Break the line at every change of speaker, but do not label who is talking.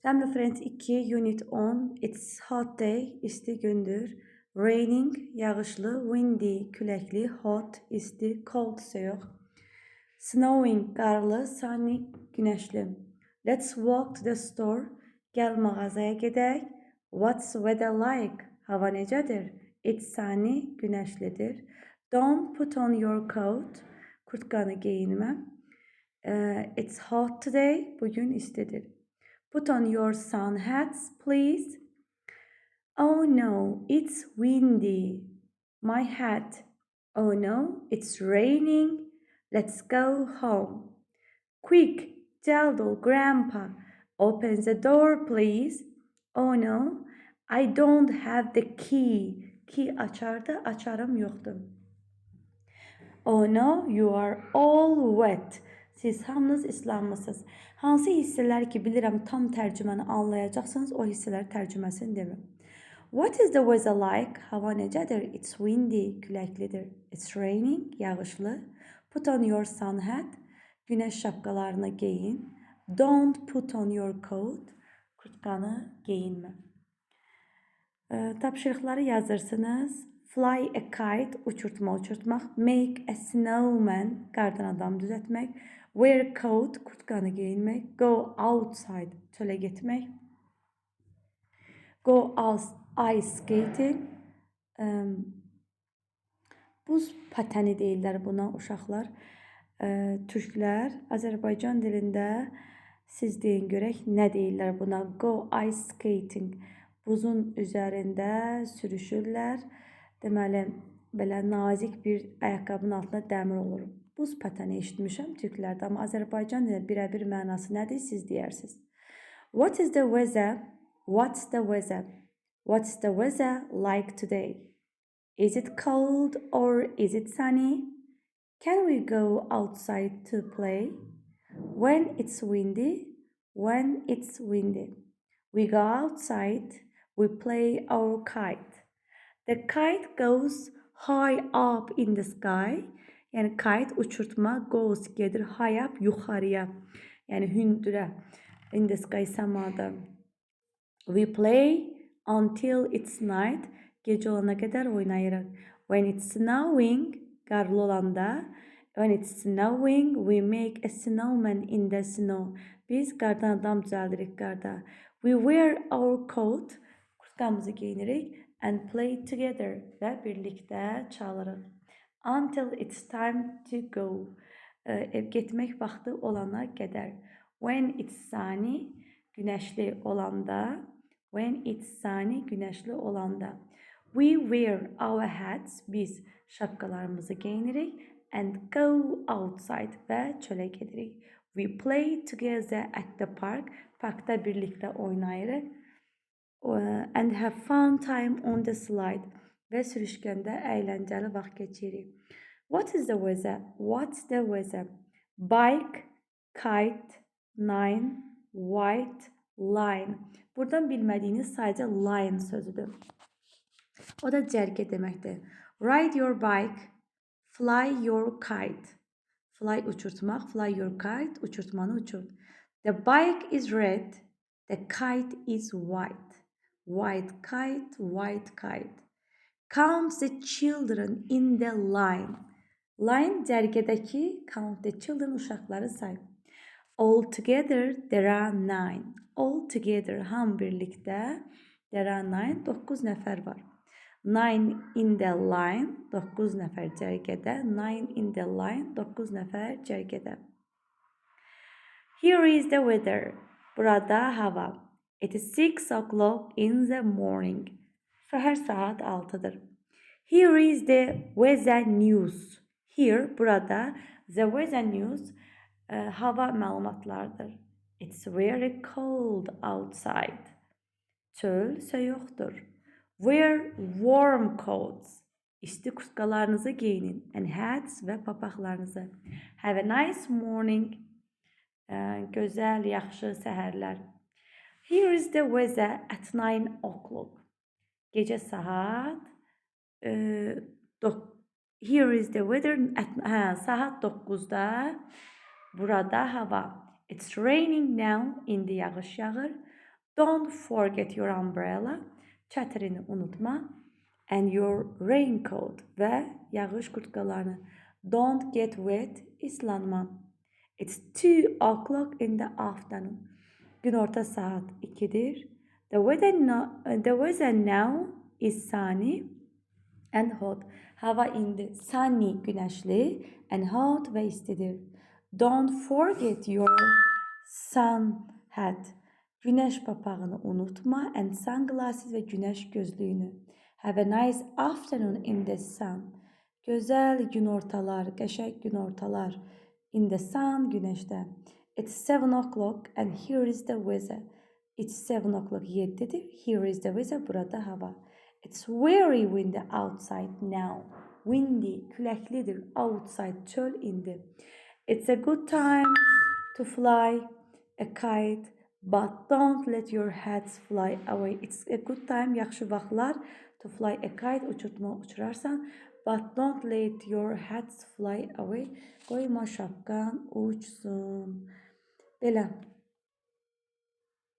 Family Friends 2, Unit 10. It's hot day, isti gündür. Raining, yağışlı. Windy, küləkli. Hot, isti. Cold, soyuq. Snowing, qarlı. Sunny, günəşli. Let's walk to the store. Gəl mağazaya gedək. What's weather like? Hava necədir? It's sunny, günəşlidir. Don't put on your coat. Kurtkanı geyinmə. It's hot today. Bugün istidir. Put on your sun hats, please. Oh no, it's windy. My hat. Oh no, it's raining. Let's go home. Quick, tell the grandpa. Open the door, please. Oh no, I don't have the key. Key açardı, açarım yoktu. Oh no, you are all wet. Siz hamınız islanmısınız. Hansı hissələr ki, bilirəm tam tərcüməni anlayacaqsınız, o hissələr tərcüməsini demir. What is the weather like? Hava necədir? It's windy, küləklidir. It's raining, yağışlı. Put on your sun hat. Güneş şapkalarını giyin. Don't put on your coat. Kurtkanı giyinmə. Tapşırıqları yazırsınız. Fly a kite, uçurtma uçurtmaq. Make a snowman, qardan adam düzəltmək. Wear a coat, kurtkanı geyinmək. Go outside, çölə getmək. Go ice skating. Buz patəni deyirlər buna uşaqlar. Türklər, Azərbaycan dilində siz deyin görək nə deyirlər buna. Go ice skating. Buzun üzərində sürüşürlər. Deməli, belə nazik bir ayaqqabının altında dəmir olur. Buz patəni eşitmişəm türklərdə, amma Azərbaycan dilində birə-bir mənası nədir, siz deyərsiniz. What is the weather? What's the weather? What's the weather like today? Is it cold or is it sunny? Can we go outside to play? When it's windy? When it's windy. We go outside, we play our kite. The kite goes high up in the sky. Yani kite uçurtma goes gelir high up yukarıya. Yani hündüre. In the sky semada. We play until it's night. Gece olana kadar oynayırıq. When it's snowing, qarlı olanda. When it's snowing, we make a snowman in the snow. Biz qardan adam düzəldirik qarda. We wear our coat. Kurtkamızı giyinirik. And play together və birlikdə çalırıq. Until it's time to go. Getmək vaxtı olana qədər. When it's sunny, güneşli olanda. When it's sunny, güneşli olanda. We wear our hats. Biz şapkalarımızı giyinirik. And go outside və çölə gedirik. We play together at the park. Parkda birlikdə oynayırıq. And have fun time on the slide. Və sürüşkəndə əyləncəli vaxt keçirik. What is the weather? What's the weather? Bike, kite, nine, white, line. Buradan bilmədiyiniz sadəcə line sözüdür. O da cərgə deməkdir. Ride your bike, fly your kite. Fly uçurtmaq, fly your kite, uçurtmanı uçurt. The bike is red, the kite is white. White kite, white kite. Count the children in the line. Line cərgədəki count the children uşaqları say. All together there are 9. All together ham birlikdə there are 9. 9 nəfər var. 9 in the line. 9 nəfər cərgədə. 9 in the line. 9 nəfər cərgədə. Here is the weather. Burada hava. It is 6 o'clock in the morning. Səhər saat 6'dır. Here is the weather news. Here, burada, the weather news, hava məlumatlardır. It's very cold outside. Çöl soyuqdur. Wear warm coats. İsti kurtkalarınızı giyinin. And hats və papaqlarınızı. Have a nice morning. Gözəl, yaxşı səhərlər. Here is the weather at 9 o'clock. Gece saat here is the weather at saat 9'da burada hava. It's raining now. İndi yağış yağır. Don't forget your umbrella. Çətirini unutma. And your raincoat və yağış kurtkalarını. Don't get wet. İslanma. It's 2 o'clock in the afternoon. Günorta saat 2'dir. The weather now is sunny and hot. Hava indi sunny, güneşli, and hot ve istidir. Don't forget your sun hat. Güneş papağını unutma, and sunglasses ve güneş gözlüğünü. Have a nice afternoon in the sun. Güzel gün ortalar, qəşəng gün ortalar. In the sun, güneşte. It's 7 o'clock and here is the weather. It's 7 o'clock, 7'dir. Here is the weather, burada hava. It's very windy outside now. Windy, küləklidir. Outside, çöl indi. It's a good time to fly a kite, but don't let your heads fly away. It's a good time, yaxşı vaxtlar to fly a kite, uçurarsan, but don't let your heads fly away. Qoyma şapkan uçsun. Belə.